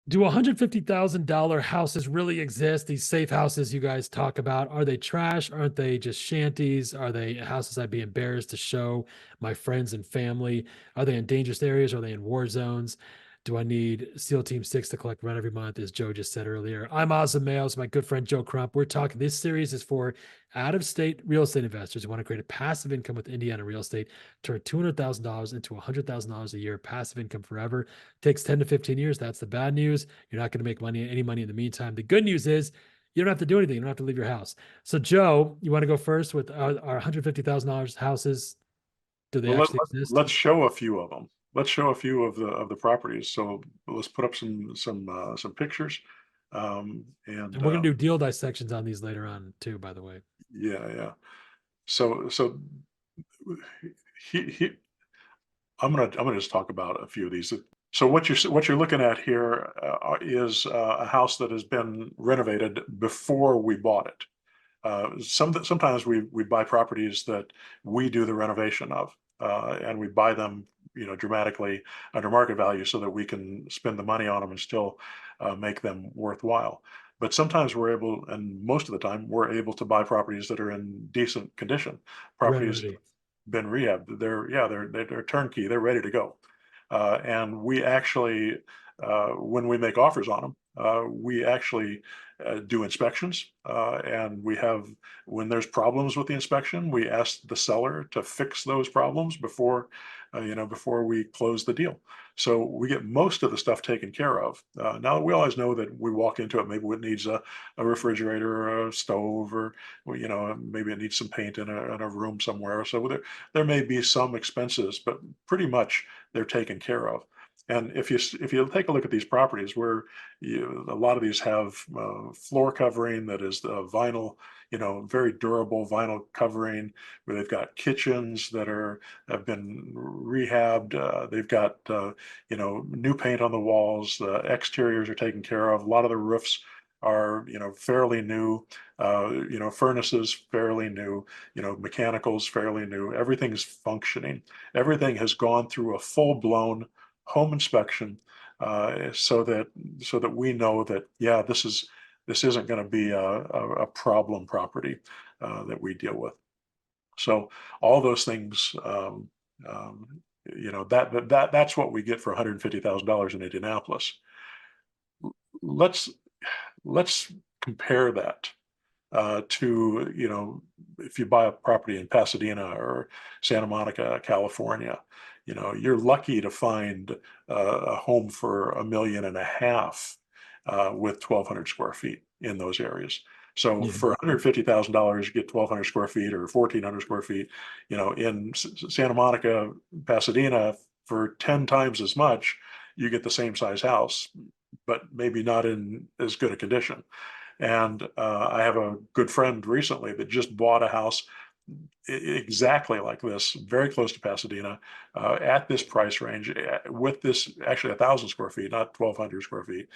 Do $150,000 houses really exist? These safe houses you guys talk about, are they trash? Aren't they just shanties? Are they houses I'd be embarrassed to show my friends and family? Are they in dangerous areas? Are they in war zones? Do I need SEAL Team 6 to collect rent every month, as Joe just said earlier? I'm Ozzy Mayos, my good friend Joe Crump. We're talking, this series is for out-of-state real estate investors who want to create a passive income with Indiana real estate, turn $200,000 into $100,000 a year, passive income forever. Takes 10 to 15 years. That's the bad news. You're not going to make any money in the meantime. The good news is you don't have to do anything. You don't have to leave your house. So, Joe, you want to go first with our $150,000 houses? Do they Well, actually exist? let's show a few of them. Let's show a few of the properties. So let's put up some pictures. And And we're going to do deal dissections on these later on, too, by the way. Yeah, yeah. So he I'm gonna just talk about a few of these. So what you're looking at here is a house that has been renovated before we bought it. Sometimes we buy properties that we do the renovation of, and we buy them, dramatically under market value so that we can spend the money on them and still make them worthwhile. But sometimes we're able, and most of the time, we're able to buy properties that are in decent condition, Rent properties that ready. have been rehabbed. They're turnkey. They're ready to go, and we actually, when we make offers on them, we actually do inspections, and when there's problems with the inspection, we ask the seller to fix those problems before we close the deal. So we get most of the stuff taken care of. Now we always know that we walk into it, maybe it needs a refrigerator or a stove, or well, maybe it needs some paint in a room somewhere. So there may be some expenses, but pretty much they're taken care of. And if you take a look at these properties where a lot of these have floor covering that is the vinyl, very durable vinyl covering, where they've got kitchens that have been rehabbed. They've got new paint on the walls. The exteriors are taken care of. A lot of the roofs are fairly new. Furnaces fairly new. Mechanicals fairly new. Everything's functioning. Everything has gone through a full blown home inspection, so that we know that, yeah, this isn't going to be a problem property that we deal with. So all those things, that's what we get for $150,000 in Indianapolis. Let's let's compare that to, if you buy a property in Pasadena or Santa Monica, California. You're lucky to find a home for 1.5 million with 1,200 square feet in those areas. So Yeah. for $150,000, you get 1,200 square feet or 1,400 square feet. In Santa Monica, Pasadena, for 10 times as much, you get the same size house, but maybe not in as good a condition. And I have a good friend recently that just bought a house exactly like this, very close to Pasadena, at this price range, with this actually 1,000 square feet, not 1,200 square feet,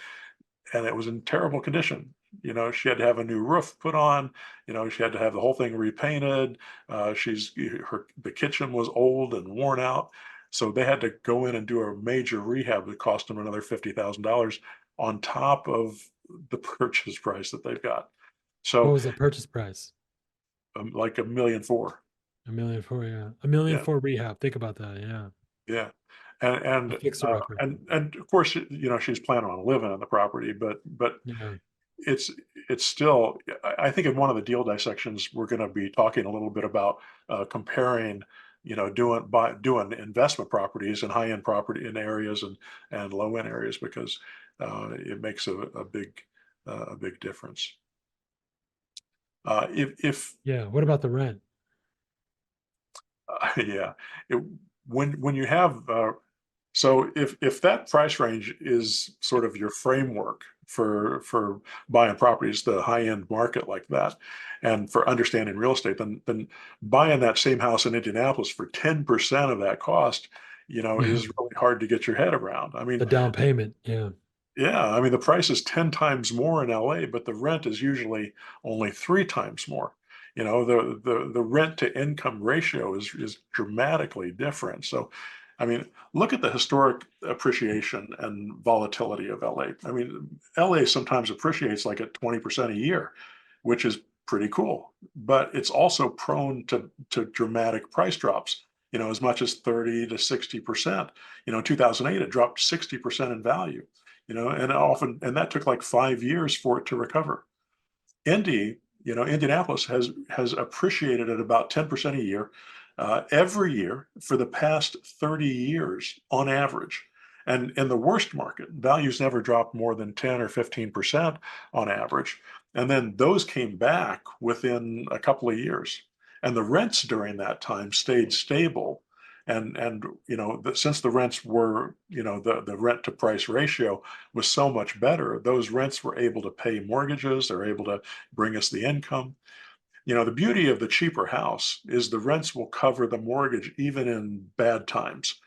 and it was in terrible condition. She had to have a new roof put on. She had to have the whole thing repainted. The kitchen was old and worn out, so they had to go in and do a major rehab that cost them another $50,000 on top of the purchase price that they've got. What So was the purchase price? like 1,400,000. 1 million for, yeah. 1 million Yeah, for rehab. Think about that. Yeah. yeah. And A and fixer upper. and of course, she's planning on living on the property, but Yeah. it's it's still. I think in one of the deal dissections we're going to be talking a little bit about comparing, doing investment properties and high end property in areas and low end areas, because it makes a big difference. If Yeah. What about the rent? Yeah, it, when you have so if that price range is sort of your framework for buying properties, the high end market like that, and for understanding real estate, then buying that same house in Indianapolis for 10% of that cost, Yeah. is really hard to get your head around. I mean, The down payment. Yeah. yeah, I mean the price is 10 times more in LA, but the rent is usually only 3 times more. The rent to income ratio is dramatically different. So I mean, look at the historic appreciation and volatility of LA. I mean, LA sometimes appreciates like at 20% a year, which is pretty cool, but it's also prone to dramatic price drops, as much as 30 to 60%. In 2008, it dropped 60% in value, and that took like 5 years for it to recover. Indianapolis has appreciated at about 10% a year, every year for the past 30 years on average. And in the worst market, values never dropped more than 10 or 15% on average. And then those came back within a couple of years. And the rents during that time stayed stable. And since the rents were, the rent to price ratio was so much better, those rents were able to pay mortgages, they're able to bring us the income. The beauty of the cheaper house is the rents will cover the mortgage even in bad times.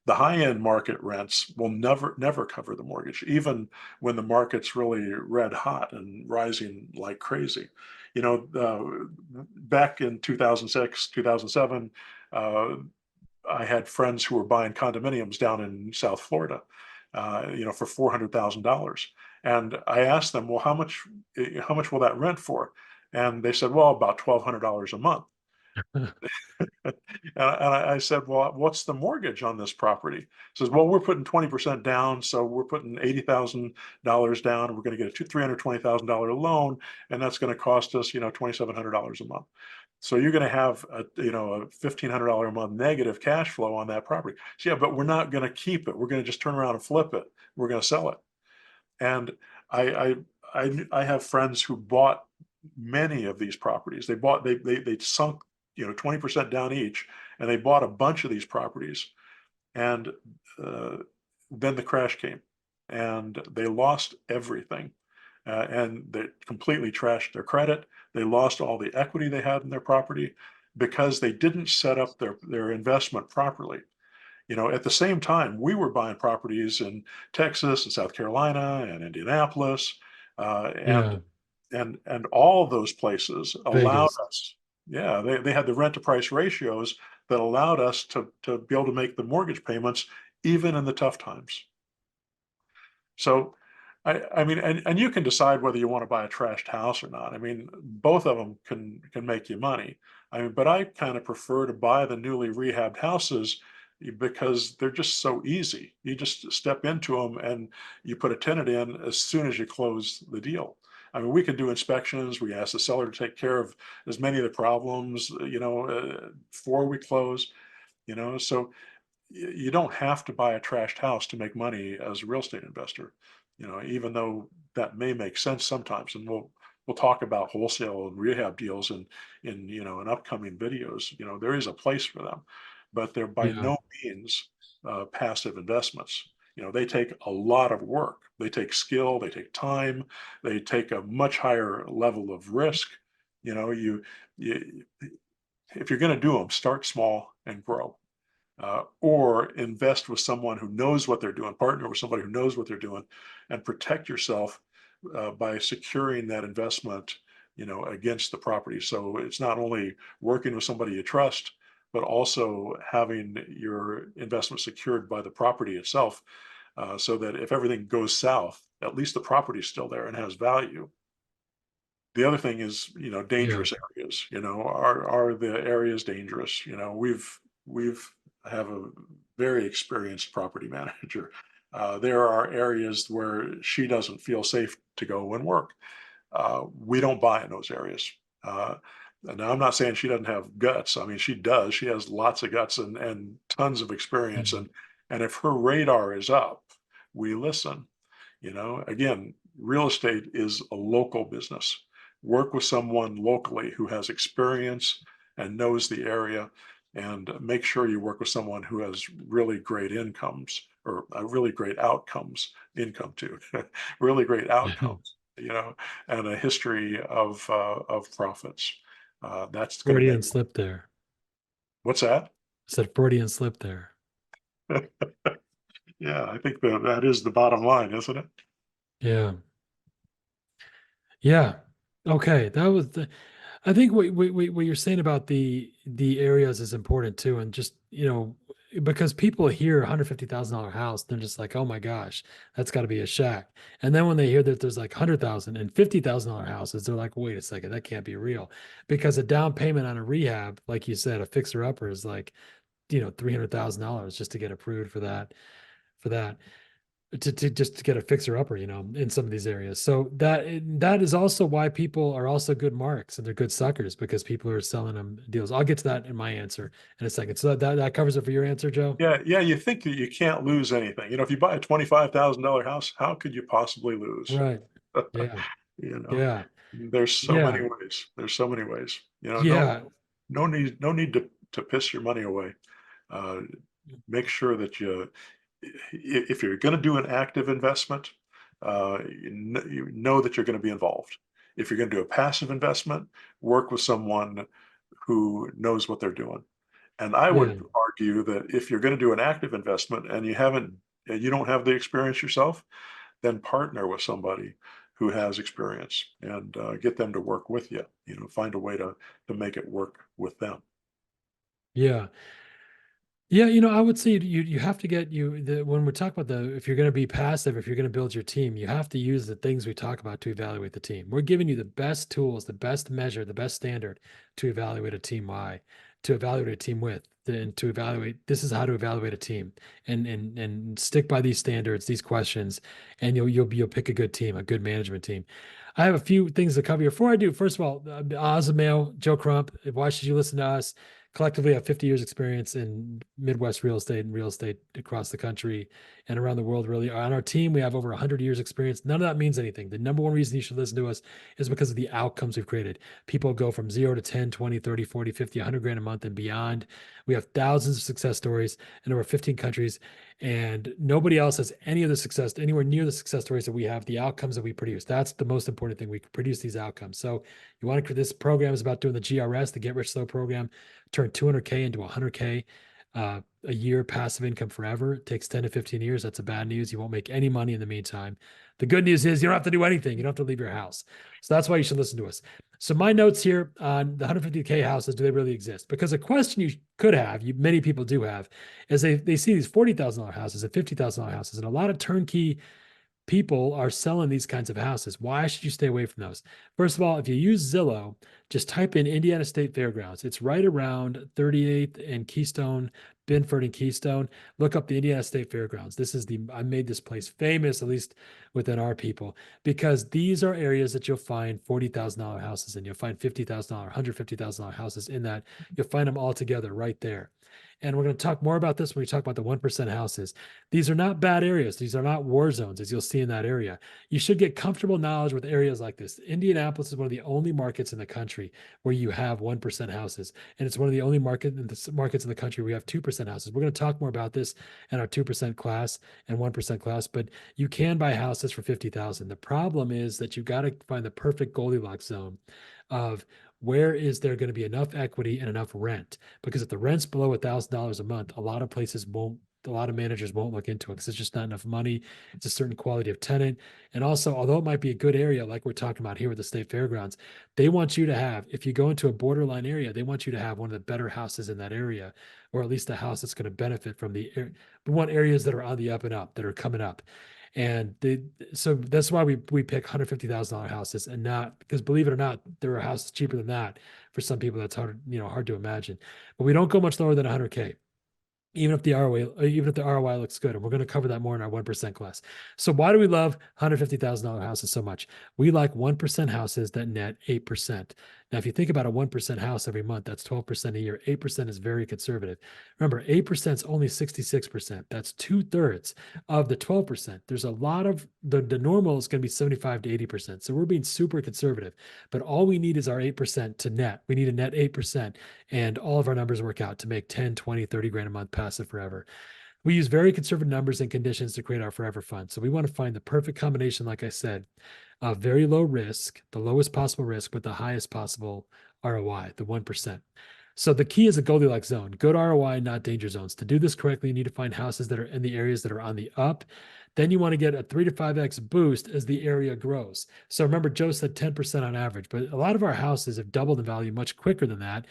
The high-end market rents will never cover the mortgage, even when the market's really red hot and rising like crazy. Back in 2006, 2007, uh, I had friends who were buying condominiums down in South Florida, for $400,000. And I asked them, well, how much will that rent for? And they said, well, about $1,200 a month. And I said, well, what's the mortgage on this property? He says, well, we're putting 20% down. So we're putting $80,000 down and we're going to get a $320,000 loan. And that's going to cost us, $2,700 a month. So you're going to have a $1,500 a month negative cash flow on that property. So yeah, but we're not going to keep it. We're going to just turn around and flip it. We're going to sell it. And I, I have friends who bought many of these properties. They sunk 20% down each, and they bought a bunch of these properties. And uh, then the crash came, and they lost everything, and they completely trashed their credit. They lost all the equity they had in their property because they didn't set up their investment properly. At the same time, we were buying properties in Texas and South Carolina and Indianapolis, and Yeah. and all of those places allowed Vegas. us. Yeah, they had the rent to price ratios that allowed us to be able to make the mortgage payments even in the tough times. So, I mean, and you can decide whether you want to buy a trashed house or not. I mean, both of them can make you money. I mean, but I kind of prefer to buy the newly rehabbed houses because they're just so easy. You just step into them and you put a tenant in as soon as you close the deal. I mean, we can do inspections. We ask the seller to take care of as many of the problems, before we close. So you don't have to buy a trashed house to make money as a real estate investor, even though that may make sense sometimes. And we'll talk about wholesale and rehab deals in upcoming videos. There is a place for them, but they're by Yeah. no means passive investments. They take a lot of work. They take skill. They take time. They take a much higher level of risk. You if you're going to do them, start small and grow, or invest with someone who knows what they're doing, partner with somebody who knows what they're doing, and protect yourself by securing that investment, against the property. So it's not only working with somebody you trust, but also having your investment secured by the property itself, so that if everything goes south, at least the property is still there and has value. The other thing is, Yeah. dangerous areas. Are the areas dangerous? We've have a very experienced property manager. There are areas where she doesn't feel safe to go and work. We don't buy in those areas. And now I'm not saying she doesn't have guts. I mean, she does. She has lots of guts and tons of experience. Mhm. And if her radar is up, we listen. Again, real estate is a local business. Work with someone locally who has experience and knows the area, and make sure you work with someone who has really great incomes or really great outcomes, income too, really great outcomes, and a history of profits. That's going to make. Freudian slip there. What's that? Said Freudian slip there. Yeah, I think that is the bottom line, isn't it? Yeah. Yeah. Okay. That was the, I think what you're saying about the areas is important too. And just, because people hear $150,000 house, they're just like, oh my gosh, that's got to be a shack. And then when they hear that there's like 100,000 and $50,000 houses, they're like, wait a second, that can't be real. Because a down payment on a rehab, like you said, a fixer upper is like, $300,000 just to get approved for that to just to get a fixer upper, in some of these areas. So that is also why people are also good marks and they're good suckers, because people are selling them deals. I'll get to that in my answer in a second. So that covers it for your answer, Joe. Yeah, yeah, you think that you can't lose anything. If you buy a $25,000 house, how could you possibly lose? Right. Yeah. You know, Yeah. there's so many Yeah. ways. There's so many ways. No, Yeah. no need to piss your money away. Uh, Make sure that if you're going to do an active investment, you know that you're going to be involved. If you're going to do a passive investment, work with someone who knows what they're doing. And I Yeah. would argue that if you're going to do an active investment and you don't have the experience yourself, then partner with somebody who has experience and get them to work with you. Find a way to make it work with them. Yeah. Yeah, I would say you have to get when we're talking about if you're going to be passive, if you're going to build your team, you have to use the things we talk about to evaluate the team. We're giving you the best tools, the best measure, the best standard to evaluate a team to evaluate a team with, and to evaluate this is how to evaluate a team, and stick by these standards, these questions, and you'll pick a good team, a good management team. I have a few things to cover here. Before I do, first of all, Oz of Mail, Joe Crump, why should you listen to us? Collectively have 50 years experience in Midwest real estate and real estate across the country and around the world. Really, on our team, we have over 100 years experience. None of that means anything. The number one reason you should listen to us is because of the outcomes we've created. People go from 0 to 10, 20, 30, 40, 50, 100 grand a month and beyond. We have thousands of success stories in over 15 countries, and nobody else has any of the success, anywhere near the success stories that we have, the outcomes that we produce. That's the most important thing. We produce these outcomes. So you want to, this program is about doing the GRS, the Get Rich Slow program, turn 200K into 100K a year passive income forever. It takes 10 to 15 years. That's the bad news. You won't make any money in the meantime. The good news is you don't have to do anything. You don't have to leave your house. So that's why you should listen to us. So my notes here on the 150K houses, do they really exist? Because a question you could have, many people do have, is they see these $40,000 houses and $50,000 houses, and a lot of turnkey people are selling these kinds of houses. Why should you stay away from those? First of all, if you use Zillow, just type in Indiana State Fairgrounds. It's right around 38th and Keystone, Binford and Keystone. Look up the Indiana State Fairgrounds. I made this place famous, at least within our people, because these are areas that you'll find $40,000 houses in. You'll find $50,000, $150,000 houses in that. You'll find them all together right there. And we're going to talk more about this when we talk about the 1% houses. These are not bad areas. These are not war zones, as you'll see in that area. You should get comfortable knowledge with areas like this. Indianapolis is one of the only markets in the country where you have 1% houses. And it's one of the only markets in the country where we have 2% houses. We're going to talk more about this in our 2% class and 1% class, but you can buy houses for 50,000. The problem is that you've got to find the perfect Goldilocks zone of where is there going to be enough equity and enough rent? Because if the rent's below $1,000 a month, a lot of managers won't look into it because it's just not enough money. It's a certain quality of tenant. And also, although it might be a good area, like we're talking about here with the State Fairgrounds, they want you to have, if you go into a borderline area, they want you to have one of the better houses in that area, or at least a house that's going to benefit from we want areas that are on the up and up, that are coming up. And so that's why we pick $150,000 houses, and not because, believe it or not, there are houses cheaper than that. For some people, that's hard to imagine. But we don't go much lower than 100K. Even if the ROI looks good. And we're going to cover that more in our 1% class. So why do we love $150,000 houses so much? We like 1% houses that net 8%. Now, if you think about a 1% house every month, that's 12% a year. 8% is very conservative. Remember, 8% is only 66%. That's 2/3 of the 12%. There's a lot of the normal is going to be 75 to 80%. So we're being super conservative, but all we need is our 8% to net. We need a net 8%, and all of our numbers work out to make 10, 20, 30 grand a month passive forever. We use very conservative numbers and conditions to create our forever fund. So we want to find the perfect combination, like I said, of very low risk, the lowest possible risk with the highest possible ROI, the 1%. So the key is a Goldilocks zone, good ROI, not danger zones. To do this correctly, you need to find houses that are in the areas that are on the up. Then you want to get a 3 to 5x boost as the area grows. So remember, Joe said 10% on average, but a lot of our houses have doubled in value much quicker than that.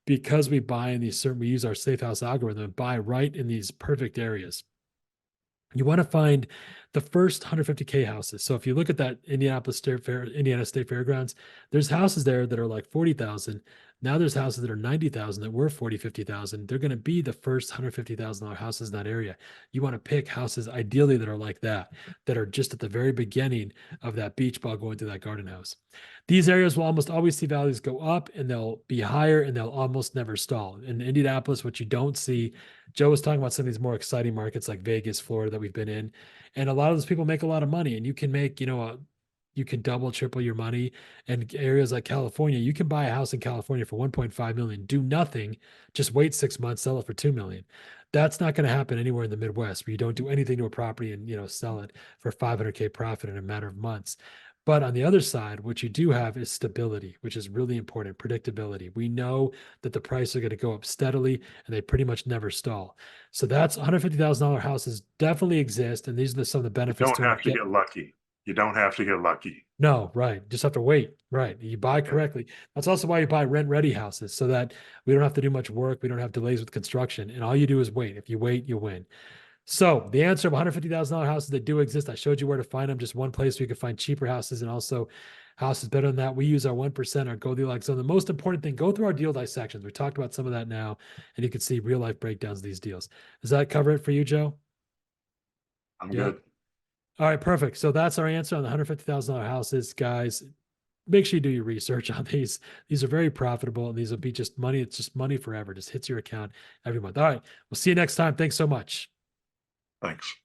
because we buy in these certain, we use our safe house algorithm and buy right in these perfect areas. You want to find the first 150K houses. So if you look at that Indiana State Fairgrounds, there's houses there that are like 40,000. Now there's houses that are 90,000 that were 40, 50,000. They're going to be the first $150,000 houses in that area. You want to pick houses ideally that are like that are just at the very beginning of that beach ball going through that garden house. These areas will almost always see values go up, and they'll be higher, and they'll almost never stall. In Indianapolis, what you don't see, Joe was talking about some of these more exciting markets like Vegas, Florida, that we've been in. And a lot of those people make a lot of money, and you can make, you can double, triple your money. And areas like California, you can buy a house in California for 1.5 million, do nothing, just wait 6 months, sell it for 2 million. That's not going to happen anywhere in the Midwest, where you don't do anything to a property and, sell it for 500K profit in a matter of months. But on the other side, what you do have is stability, which is really important, predictability. We know that the prices are going to go up steadily, and they pretty much never stall. So that's $150,000 houses definitely exist. And these are some of the You benefits. don't have to get lucky. You don't have to get lucky. No, right. Just have to wait. Right. You buy correctly. That's also why you buy rent ready houses, so that we don't have to do much work. We don't have delays with construction. And all you do is wait. If you wait, you win. So the answer of $150,000 houses that do exist, I showed you where to find them. Just one place where you can find cheaper houses, and also houses better than that. We use our 1%, our Goldilocks zone. The most important thing, go through our deal dissections. We talked about some of that now, and you can see real life breakdowns of these deals. Does that cover it for you, Joe? I'm Yeah. good. All right, perfect. So that's our answer on the $150,000 houses, guys. Make sure you do your research on these. These are very profitable, and these will be just money. It's just money forever. Just hits your account every month. All right. We'll see you next time. Thanks so much. Thanks.